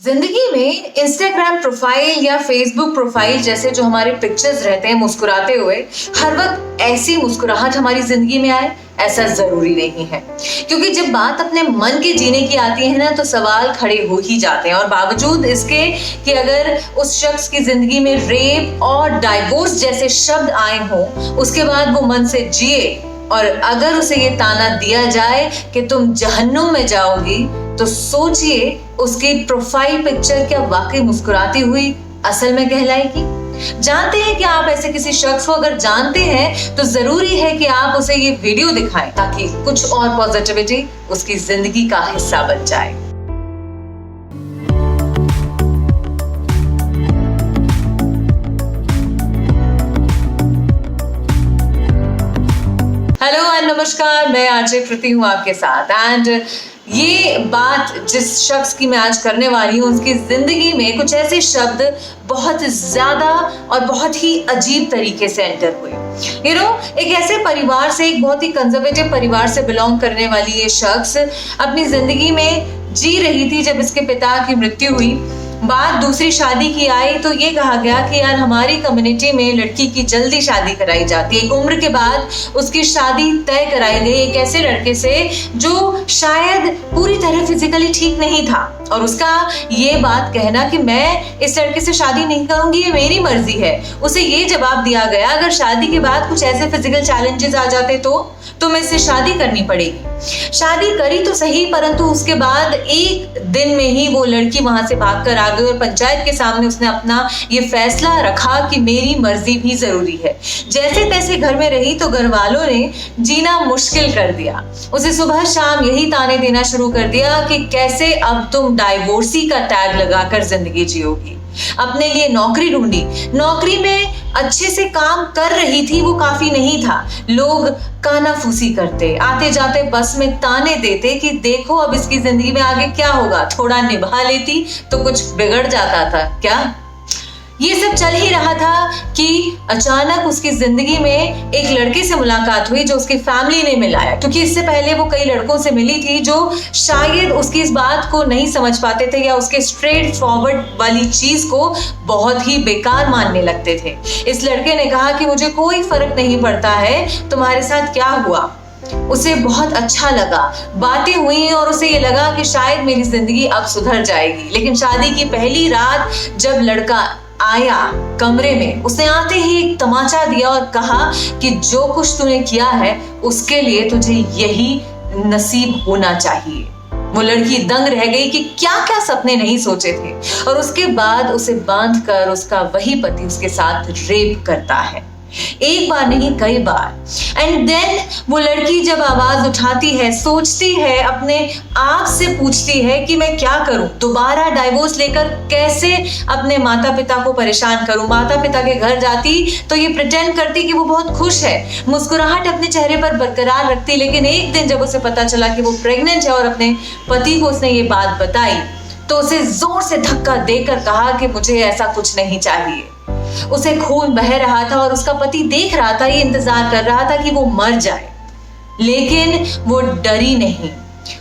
जिंदगी में Instagram profile या फेसबुक प्रोफाइल जैसे जो हमारे पिक्चर्स रहते हैं मुस्कुराते हुए, हर वक्त ऐसी मुस्कुराहट हमारी जिंदगी में आए ऐसा जरूरी नहीं है। क्योंकि जब बात अपने मन के जीने की आती है ना, तो सवाल खड़े हो ही जाते हैं। और बावजूद इसके कि अगर उस शख्स की जिंदगी में रेप और डाइवोर्स जैसे शब्द आए हों, उसके बाद वो मन से जिए, और अगर उसे ये ताना दिया जाए कि तुम जहन्नुम में जाओगी, तो सोचिए उसकी प्रोफाइल पिक्चर क्या वाकई मुस्कुराती हुई असल में कहलाएगी। जानते हैं कि आप ऐसे किसी शख्स को अगर जानते हैं तो जरूरी है कि आप उसे ये वीडियो दिखाएं ताकि कुछ और पॉजिटिविटी उसकी जिंदगी का हिस्सा बन जाए। हेलो एंड नमस्कार, मैं आरजे कृति हूँ आपके साथ। एंड ये बात जिस शख्स की मैं आज करने वाली हूँ, उसकी जिंदगी में कुछ ऐसे शब्द बहुत ज्यादा और बहुत ही अजीब तरीके से एंटर हुए। एक ऐसे परिवार से, एक बहुत ही कंजर्वेटिव परिवार से बिलोंग करने वाली ये शख्स अपनी जिंदगी में जी रही थी। जब इसके पिता की मृत्यु हुई, बात दूसरी शादी की आई, तो ये कहा गया कि यार हमारी कम्युनिटी में लड़की की जल्दी शादी कराई जाती है। एक उम्र के बाद उसकी शादी तय कराई गई एक ऐसे लड़के से जो शायद पूरी तरह फिजिकली ठीक नहीं था, और उसका ये बात कहना कि मैं इस लड़के से शादी नहीं करूंगी, ये मेरी मर्जी है। उसे ये जवाब दिया गया, अगर शादी के बाद कुछ ऐसे फिजिकल चैलेंजेस आ जाते तो तुम्हें इससे शादी करनी पड़ेगी। शादी करी तो सही, परंतु उसके बाद एक दिन में ही वो लड़की वहां से भागकर आ गई और पंचायत के सामने उसने अपना ये फैसला रखा कि मेरी मर्जी भी जरूरी है। जैसे तैसे घर में रही तो घर वालों ने जीना मुश्किल कर दिया। उसे सुबह शाम यही ताने देना शुरू कर दिया कि कैसे अब तुम डाइवोर्सी का टैग लगाकर जिंदगी जियोगी। अपने लिए नौकरी ढूंढी, नौकरी में अच्छे से काम कर रही थी, वो काफी नहीं था। लोग कानाफूसी करते, आते जाते बस में ताने देते कि देखो अब इसकी जिंदगी में आगे क्या होगा, थोड़ा निभा लेती तो कुछ बिगड़ जाता था क्या। ये सब चल ही रहा था कि अचानक उसकी जिंदगी में एक लड़के से मुलाकात हुई जो उसकी फैमिली ने मिलाया। क्योंकि इससे पहले वो कई लड़कों से मिली थी जो शायद उसकी इस बात को नहीं समझ पाते थे या उसके स्ट्रेट फॉरवर्ड वाली चीज को बहुत ही बेकार मानने लगते थे। इस लड़के ने कहा कि मुझे कोई फर्क नहीं पड़ता है तुम्हारे साथ क्या हुआ। उसे बहुत अच्छा लगा, बातें हुई और उसे ये लगा कि शायद मेरी जिंदगी अब सुधर जाएगी। लेकिन शादी की पहली रात जब लड़का आया कमरे में, उसने आते ही एक तमाचा दिया और कहा कि जो कुछ तूने किया है उसके लिए तुझे यही नसीब होना चाहिए। वो लड़की दंग रह गई कि क्या क्या सपने नहीं सोचे थे, और उसके बाद उसे बांधकर उसका वही पति उसके साथ रेप करता है, एक बार नहीं कई बार। एंड देन वो लड़की जब आवाज उठाती है, सोचती है, अपने आप से पूछती है कि मैं क्या करूं, दोबारा डाइवोर्स लेकर कैसे अपने माता पिता को परेशान करूं। माता पिता के घर जाती तो ये प्रिटेंड करती कि वो बहुत खुश है, मुस्कुराहट अपने चेहरे पर बरकरार रखती। लेकिन एक दिन जब उसे पता चला कि वो प्रेग्नेंट है और अपने पति को उसने ये बात बताई, तो उसे जोर से धक्का देकर कहा कि मुझे ऐसा कुछ नहीं चाहिए। उसे खून बह रहा था और उसका पति देख रहा था, ये इंतजार कर रहा था कि वो मर जाए, लेकिन वो डरी नहीं।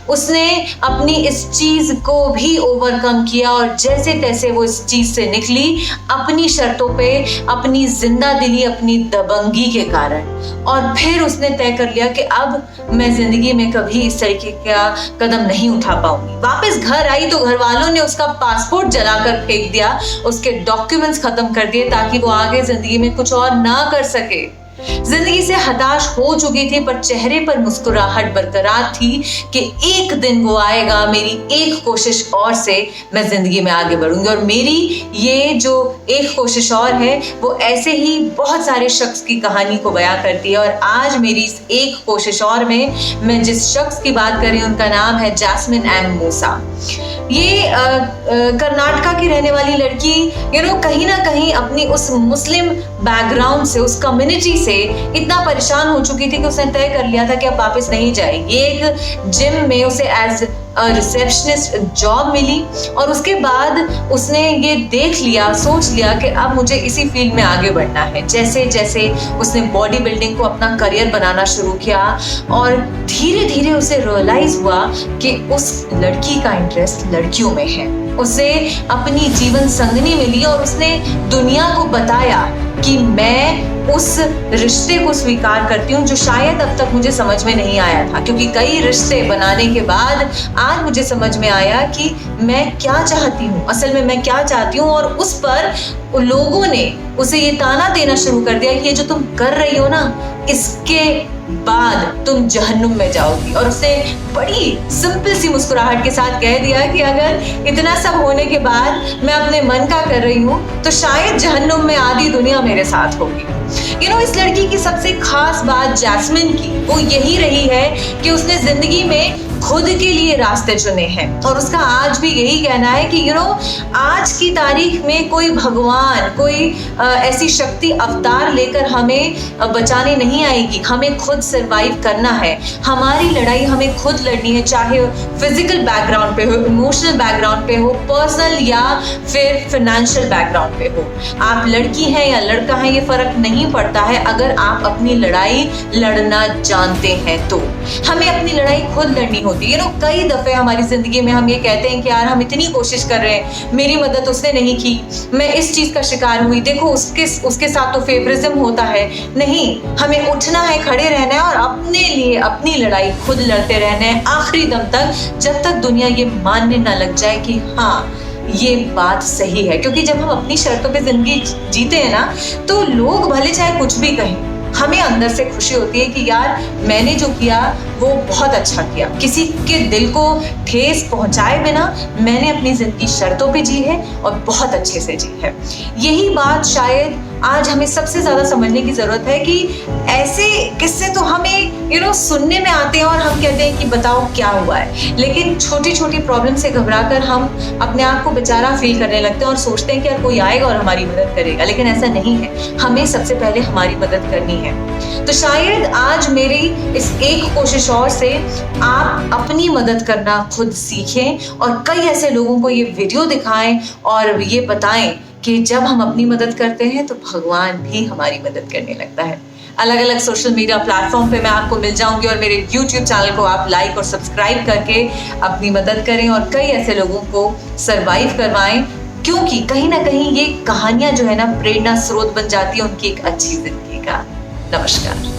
उसने अपनी इस चीज को भी ओवरकम किया और जैसे तैसे वो इस चीज से निकली, अपनी शर्तों पे, अपनी जिंदा दिली, अपनी दबंगी के कारण। और फिर उसने तय कर लिया कि अब मैं जिंदगी में कभी इस तरीके का कदम नहीं उठा पाऊंगी। वापस घर आई तो घर वालों ने उसका पासपोर्ट जलाकर फेंक दिया, उसके डॉक्यूमेंट्स खत्म कर दिए ताकि वो आगे जिंदगी में कुछ और ना कर सके। जिंदगी से हताश हो चुकी थी, पर चेहरे पर मुस्कुराहट बरकरार थी कि एक दिन वो आएगा, मेरी एक कोशिश और से मैं जिंदगी में आगे बढ़ूंगी। और मेरी ये जो एक कोशिश और है वो ऐसे ही बहुत सारे शख्स की कहानी को बयां करती है। और आज मेरी इस एक कोशिश और में मैं जिस शख्स की बात कर रही हूँ उनका नाम है जैस्मिन एम मूसा। ये कर्नाटका की रहने वाली लड़की कहीं ना कहीं अपनी उस मुस्लिम बैकग्राउंड से, उस कम्युनिटी से इतना परेशान हो चुकी थी कि उसने तय कर लिया था कि अब वापस नहीं जाएगी। एक जिम में उसे एज रिसेप्शनिस्ट जॉब मिली और उसके बाद उसने ये देख लिया, सोच लिया कि अब मुझे इसी फील्ड में आगे बढ़ना है। जैसे जैसे उसने बॉडी बिल्डिंग को अपना करियर बनाना शुरू किया और धीरे धीरे उसे रियलाइज हुआ कि उस लड़की का इंटरेस्ट लड़कियों में है। उसे अपनी जीवन संगनी मिली और उसने दुनिया को बताया कि मैं उस रिश्ते को स्वीकार करती हूँ जो शायद अब तक मुझे समझ में नहीं आया था, क्योंकि कई रिश्ते बनाने के बाद आज मुझे समझ में आया कि मैं क्या चाहती हूँ, असल में मैं क्या चाहती हूँ। और उस पर लोगों ने उसे ये ताना देना शुरू कर दिया कि ये जो तुम कर रही हो ना, इसके बाद तुम जहन्नुम में जाओगी। और उसने बड़ी सिंपल सी मुस्कुराहट के साथ कह दिया कि अगर इतना सब होने के बाद मैं अपने मन का कर रही हूँ तो शायद जहन्नुम में आधी दुनिया मेरे साथ होगी। इस लड़की की सबसे खास बात जैस्मिन की वो यही रही है कि उसने जिंदगी में खुद के लिए रास्ते चुने हैं। और उसका आज भी यही कहना है कि आज की तारीख में कोई भगवान, कोई ऐसी शक्ति अवतार लेकर हमें बचाने नहीं आएगी। हमें खुद सरवाइव करना है, हमारी लड़ाई हमें खुद लड़नी है, चाहे फिजिकल बैकग्राउंड पे हो, इमोशनल बैकग्राउंड पे हो, पर्सनल या फिर फाइनेंशियल बैकग्राउंड पे हो। आप लड़की हैं या लड़का है ये फर्क नहीं पड़ता है, अगर आप अपनी लड़ाई लड़ना जानते हैं तो। हमें अपनी लड़ाई खुद लड़नी होती है। कई दफे हमारी जिंदगी में हम ये कहते हैं कि यार हम इतनी कोशिश कर रहे हैं, मेरी मदद उसने नहीं की, मैं इस चीज का शिकार हुई, देखो उसके साथ तो फेवरिज्म होता है। नहीं, हमें उठना है, खड़े रहना है और अपने लिए अपनी लड़ाई खुद लड़ते रहना है आखिरी दम तक, जब तक दुनिया ये मानने ना लग जाए कि हाँ ये बात सही है। क्योंकि जब हम अपनी शर्तों पे जिंदगी जीते हैं ना, तो लोग भले चाहे कुछ भी कहें, हमें अंदर से खुशी होती है कि यार मैंने जो किया वो बहुत अच्छा किया, किसी के दिल को ठेस पहुंचाए बिना मैंने अपनी जिंदगी शर्तों पे जी है और बहुत अच्छे से जी है। यही बात शायद आज हमें सबसे ज्यादा समझने की जरूरत है कि ऐसे किस्से तो हमें सुनने में आते हैं और हम कहते हैं कि बताओ क्या हुआ है, लेकिन छोटी छोटी प्रॉब्लम से घबराकर हम अपने आप को बेचारा फील करने लगते हैं और सोचते हैं कि यार कोई आएगा और हमारी मदद करेगा, लेकिन ऐसा नहीं है। हमें सबसे पहले हमारी मदद करनी है। तो शायद आज मेरी इस एक कोशिश और से आप अपनी मदद करना खुद सीखें और कई ऐसे लोगों को ये वीडियो दिखाएं और ये बताएं कि जब हम अपनी मदद करते हैं तो भगवान भी हमारी मदद करने लगता है। अलग अलग सोशल मीडिया प्लेटफॉर्म पे मैं आपको मिल जाऊंगी और मेरे YouTube चैनल को आप लाइक और सब्सक्राइब करके अपनी मदद करें और कई ऐसे लोगों को सरवाइव करवाएं, क्योंकि कहीं ना कहीं ये कहानियां जो है ना प्रेरणा स्रोत बन जाती है उनकी एक अच्छी जिंदगी का। नमस्कार।